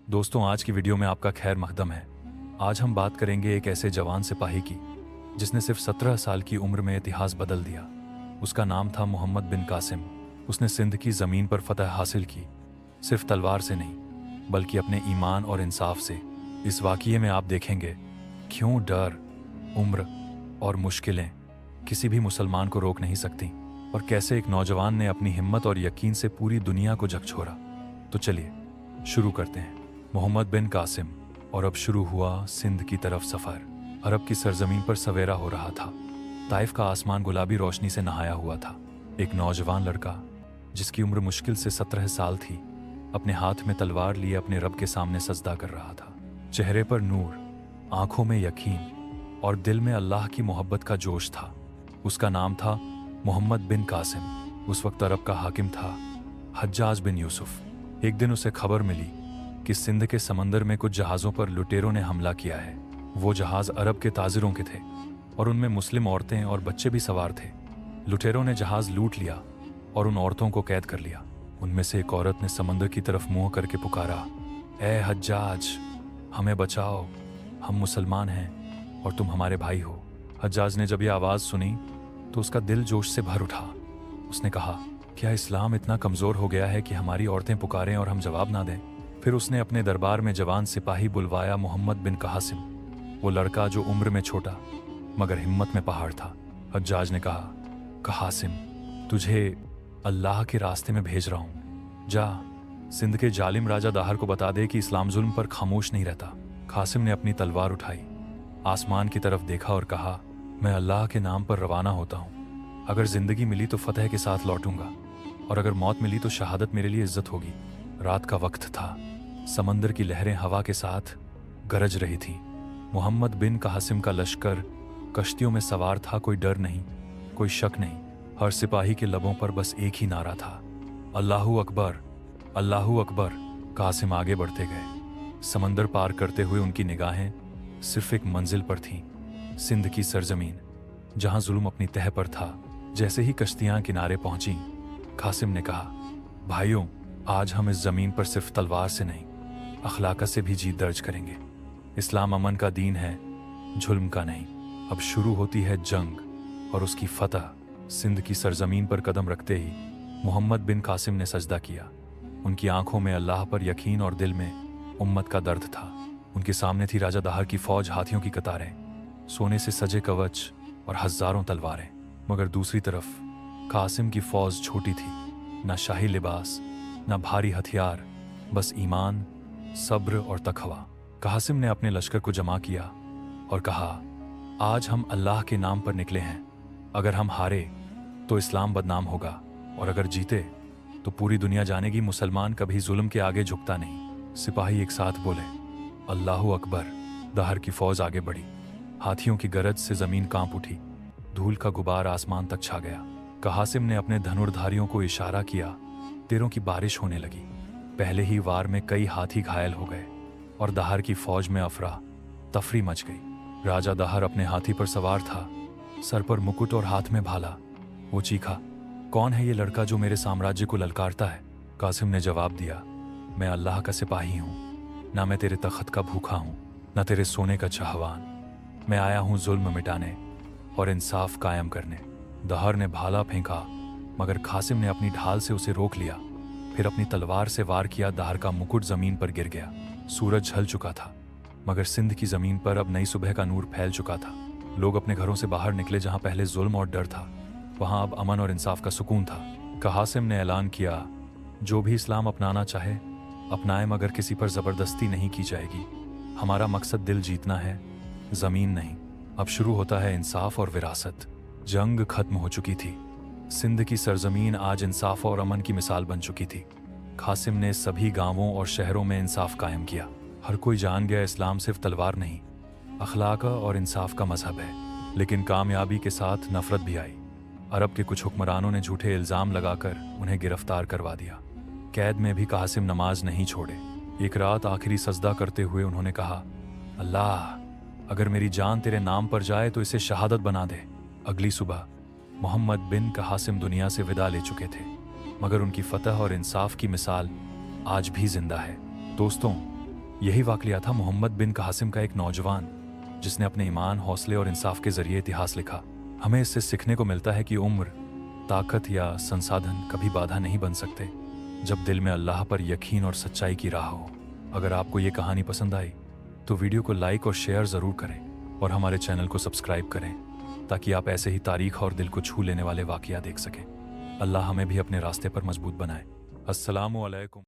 दोस्तों, आज की वीडियो में आपका खैर मकदम है। आज हम बात करेंगे एक ऐसे जवान सिपाही की जिसने सिर्फ 17 साल की उम्र में इतिहास बदल दिया। उसका नाम था मोहम्मद बिन कासिम। उसने सिंध की ज़मीन पर फतह हासिल की, सिर्फ तलवार से नहीं बल्कि अपने ईमान और इंसाफ से। इस वाक़ये में आप देखेंगे क्यों डर, उम्र और मुश्किलें किसी भी मुसलमान को रोक नहीं सकती, और कैसे एक नौजवान ने अपनी हिम्मत और यकीन से पूरी दुनिया को झकझोरा। तो चलिए शुरू करते हैं। मोहम्मद बिन कासिम। और अब शुरू हुआ सिंध की तरफ सफ़र। अरब की सरजमीन पर सवेरा हो रहा था। ताइफ का आसमान गुलाबी रोशनी से नहाया हुआ था। एक नौजवान लड़का जिसकी उम्र मुश्किल से 17 साल थी, अपने हाथ में तलवार लिए अपने रब के सामने सजदा कर रहा था। चेहरे पर नूर, आंखों में यकीन और दिल में अल्लाह की मोहब्बत का जोश था। उसका नाम था मोहम्मद बिन कासिम। उस वक्त अरब का हाकिम था हज्जाज बिन यूसुफ। एक दिन उसे खबर मिली कि सिंध के समंदर में कुछ जहाज़ों पर लुटेरों ने हमला किया है। वो जहाज़ अरब के ताजिरों के थे और उनमें मुस्लिम औरतें और बच्चे भी सवार थे। लुटेरों ने जहाज़ लूट लिया और उन औरतों को कैद कर लिया। उनमें से एक औरत ने समंदर की तरफ मुंह करके पुकारा, ए हज्जाज, हमें बचाओ, हम मुसलमान हैं और तुम हमारे भाई हो। हज्जाज ने जब यह आवाज़ सुनी तो उसका दिल जोश से भर उठा। उसने कहा, क्या इस्लाम इतना कमज़ोर हो गया है कि हमारी औरतें पुकारें और हम जवाब ना दें? फिर उसने अपने दरबार में जवान सिपाही बुलवाया, मोहम्मद बिन कासिम, वो लड़का जो उम्र में छोटा मगर हिम्मत में पहाड़ था। हज्जाज ने कहा, कासिम, तुझे अल्लाह के रास्ते में भेज रहा हूँ। जा सिंध के जालिम राजा दाहर को बता दे कि इस्लाम जुल्म पर खामोश नहीं रहता। कासिम ने अपनी तलवार उठाई, आसमान की तरफ देखा और कहा, मैं अल्लाह के नाम पर रवाना होता हूँ। अगर जिंदगी मिली तो फतेह के साथ लौटूंगा, और अगर मौत मिली तो शहादत मेरे लिए इज्जत होगी। रात का वक्त था। समंदर की लहरें हवा के साथ गरज रही थीं। मोहम्मद बिन कासिम का लश्कर कश्तियों में सवार था। कोई डर नहीं, कोई शक नहीं। हर सिपाही के लबों पर बस एक ही नारा था, अल्लाहू अकबर, अल्लाहू अकबर। कासिम आगे बढ़ते गए। समंदर पार करते हुए उनकी निगाहें सिर्फ एक मंजिल पर थीं, सिंध की सरजमीन, जहां जुल्म अपनी तह पर था। जैसे ही कश्तियां किनारे पहुंची, कासिम ने कहा, भाइयों, आज हम इस जमीन पर सिर्फ तलवार से नहीं, अखलाक से भी जीत दर्ज करेंगे। इस्लाम अमन का दीन है, जुल्म का नहीं। अब शुरू होती है जंग और उसकी फतह। सिंध की सरजमीन पर कदम रखते ही मोहम्मद बिन कासिम ने सजदा किया। उनकी आंखों में अल्लाह पर यकीन और दिल में उम्मत का दर्द था। उनके सामने थी राजा दाहर की फौज, हाथियों की कतारें, सोने से सजे कवच और हजारों तलवारें। मगर दूसरी तरफ कासिम की फौज छोटी थी, ना शाही लिबास, ना भारी हथियार, बस ईमान, सब्र और तकवा। कासिम ने अपने लश्कर को जमा किया और कहा, आज हम अल्लाह के नाम पर निकले हैं। अगर हम हारे तो इस्लाम बदनाम होगा, और अगर जीते तो पूरी दुनिया जानेगी मुसलमान कभी जुल्म के आगे झुकता नहीं। सिपाही एक साथ बोले, अल्लाहू अकबर। दाहर की फौज आगे बढ़ी। हाथियों की गरज से जमीन कांप उठी। धूल का गुबार आसमान तक छा गया। कासिम ने अपने धनुर्धारियों को इशारा किया। तीरों की बारिश होने लगी। पहले ही वार में कई हाथी घायल हो गए और दाहर की फौज में अफरा तफरी मच गई। राजा दाहर अपने हाथी पर सवार था, सर पर मुकुट और हाथ में भाला। वो चीखा, कौन है ये लड़का जो मेरे साम्राज्य को ललकारता है? कासिम ने जवाब दिया, मैं अल्लाह का सिपाही हूँ। ना मैं तेरे तख्त का भूखा हूँ, ना तेरे सोने का चाहवान। मैं आया हूँ जुल्म मिटाने और इंसाफ कायम करने। दाहर ने भाला फेंका, मगर कासिम ने अपनी ढाल से उसे रोक लिया। फिर अपनी तलवार से वार किया। दाहर का मुकुट जमीन पर गिर गया। सूरज ढल चुका था, मगर सिंध की जमीन पर अब नई सुबह का नूर फैल चुका था। लोग अपने घरों से बाहर निकले। जहां पहले जुल्म और डर था, वहां अब अमन और इंसाफ का सुकून था। कासिम ने ऐलान किया, जो भी इस्लाम अपनाना चाहे अपनाए, मगर किसी पर जबरदस्ती नहीं की जाएगी। हमारा मकसद दिल जीतना है, जमीन नहीं। अब शुरू होता है इंसाफ और विरासत। जंग खत्म हो चुकी थी। सिंध की सरजमीन आज इंसाफ और अमन की मिसाल बन चुकी थी। कासिम ने सभी गांवों और शहरों में इंसाफ कायम किया। हर कोई जान गया, इस्लाम सिर्फ तलवार नहीं, अखलाक और इंसाफ का मजहब है। लेकिन कामयाबी के साथ नफरत भी आई। अरब के कुछ हुक्मरानों ने झूठे इल्जाम लगाकर उन्हें गिरफ्तार करवा दिया। कैद में भी कासिम नमाज नहीं छोड़े। एक रात आखिरी सजदा करते हुए उन्होंने कहा, अल्लाह, अगर मेरी जान तेरे नाम पर जाए तो इसे शहादत बना दे। अगली सुबह मोहम्मद बिन कासिम दुनिया से विदा ले चुके थे, मगर उनकी फतह और इंसाफ की मिसाल आज भी जिंदा है। दोस्तों, यही वाकया था मोहम्मद बिन कासिम का, एक नौजवान जिसने अपने ईमान, हौसले और इंसाफ के जरिए इतिहास लिखा। हमें इससे सीखने को मिलता है कि उम्र, ताकत या संसाधन कभी बाधा नहीं बन सकते, जब दिल में अल्लाह पर यकीन और सच्चाई की राह हो। अगर आपको ये कहानी पसंद आई तो वीडियो को लाइक और शेयर ज़रूर करें और हमारे चैनल को सब्सक्राइब करें, ताकि आप ऐसे ही तारीख और दिल को छू लेने वाले वाकया देख सकें। अल्लाह हमें भी अपने रास्ते पर मजबूत बनाए। अस्सलामु अलैकुम।